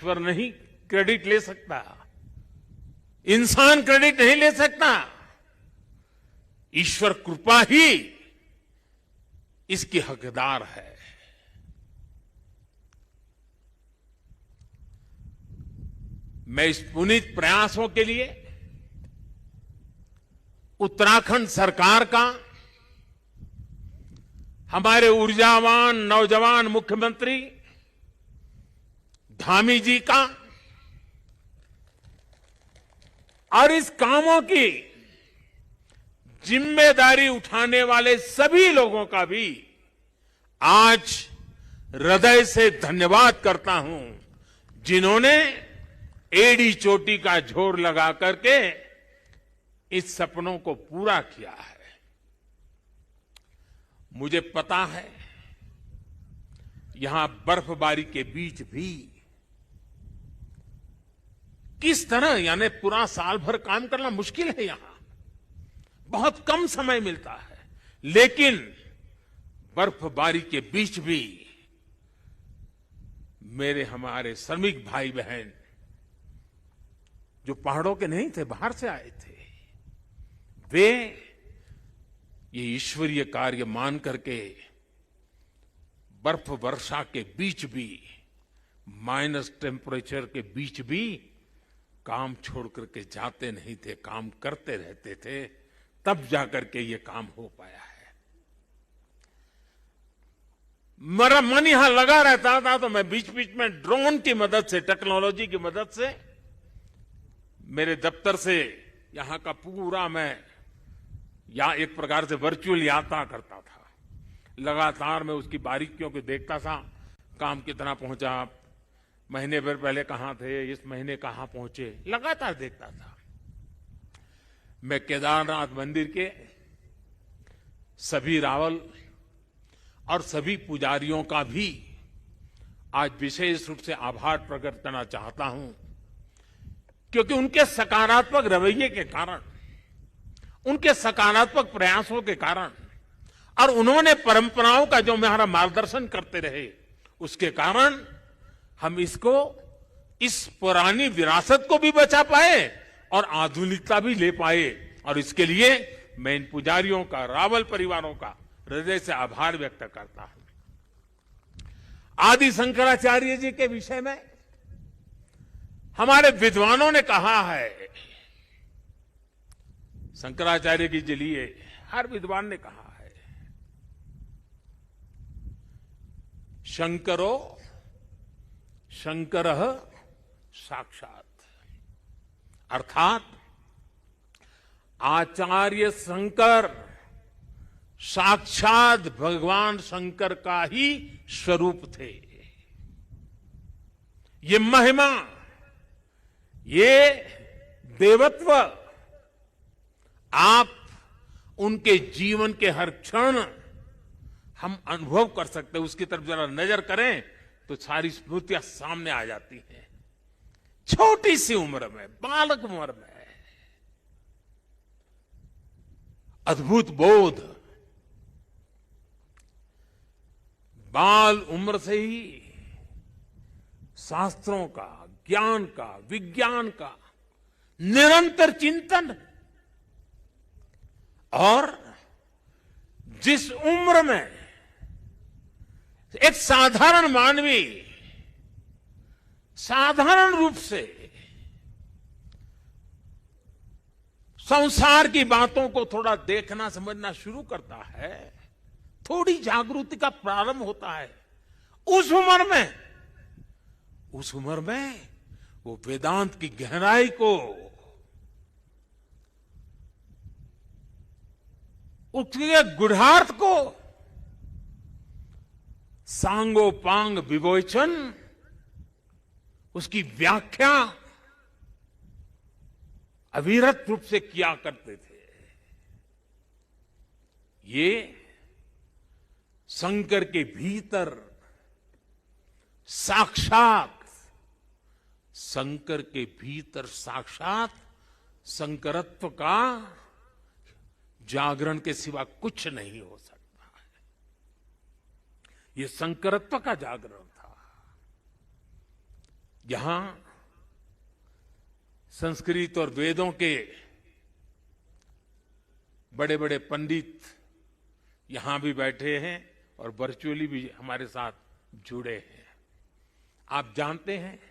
ईश्वर नहीं क्रेडिट ले सकता, इंसान क्रेडिट नहीं ले सकता। ईश्वर कृपा ही इसकी हकदार है। मैं इस पुनीत प्रयासों के लिए उत्तराखंड सरकार का, हमारे ऊर्जावान नौजवान मुख्यमंत्री धामी जी का और इस कामों की जिम्मेदारी उठाने वाले सभी लोगों का भी आज हृदय से धन्यवाद करता हूं, जिन्होंने एड़ी चोटी का जोर लगा करके इस सपनों को पूरा किया है। मुझे पता है यहां बर्फबारी के बीच भी किस तरह, यानी पूरा साल भर काम करना मुश्किल है, यहां बहुत कम समय मिलता है, लेकिन बर्फबारी के बीच भी मेरे हमारे श्रमिक भाई बहन जो पहाड़ों के नहीं थे, बाहर से आए थे, वे ये ईश्वरीय कार्य मान करके बर्फ वर्षा के बीच भी, माइनस टेम्परेचर के बीच भी काम छोड़ करके जाते नहीं थे, काम करते रहते थे, तब जाकर के ये काम हो पाया है। मेरा मन यहां लगा रहता था, तो मैं बीच बीच में ड्रोन की मदद से, टेक्नोलॉजी की मदद से, मेरे दफ्तर से यहां का पूरा मैं एक प्रकार से वर्चुअल यात्रा करता था। लगातार मैं उसकी बारीकियों को देखता था, काम कितना पहुंचा, महीने भर पहले कहां थे, इस महीने कहां पहुंचे, लगातार देखता था। मैं केदारनाथ मंदिर के सभी रावल और सभी पुजारियों का भी आज विशेष रूप से आभार प्रकट करना चाहता हूं, क्योंकि उनके सकारात्मक रवैये के कारण, उनके सकारात्मक प्रयासों के कारण और उन्होंने परंपराओं का जो हमारा मार्गदर्शन करते रहे, उसके कारण हम इसको, इस पुरानी विरासत को भी बचा पाए और आधुनिकता भी ले पाए। और इसके लिए मैं इन पुजारियों का, रावल परिवारों का हृदय से आभार व्यक्त करता हूं। आदि शंकराचार्य जी के विषय में हमारे विद्वानों ने कहा है, शंकराचार्य जी के लिए हर विद्वान ने कहा है, शंकरो शंकरः साक्षात, अर्थात आचार्य शंकर साक्षात भगवान शंकर का ही स्वरूप थे। ये महिमा, ये देवत्व आप उनके जीवन के हर क्षण हम अनुभव कर सकते हैं। उसकी तरफ जरा नजर करें तो सारी स्मृतियां सामने आ जाती हैं। छोटी सी उम्र में, बालक उम्र में अद्भुत बोध, बाल उम्र से ही शास्त्रों का, ज्ञान का, विज्ञान का निरंतर चिंतन, और जिस उम्र में एक साधारण मानवी साधारण रूप से संसार की बातों को थोड़ा देखना समझना शुरू करता है, थोड़ी जागृति का प्रारंभ होता है, उस उम्र में वो वेदांत की गहराई को, उसके गुढ़ार्थ को सांगोपांग विवेचन, उसकी व्याख्या अविरत रूप से किया करते थे। ये शंकर के भीतर साक्षात, शंकर के भीतर साक्षात शंकरत्व का जागरण के सिवा कुछ नहीं हो सकता है। ये शंकरत्व का जागरण था। यहां संस्कृत और वेदों के बड़े बड़े पंडित यहां भी बैठे हैं और वर्चुअली भी हमारे साथ जुड़े हैं। आप जानते हैं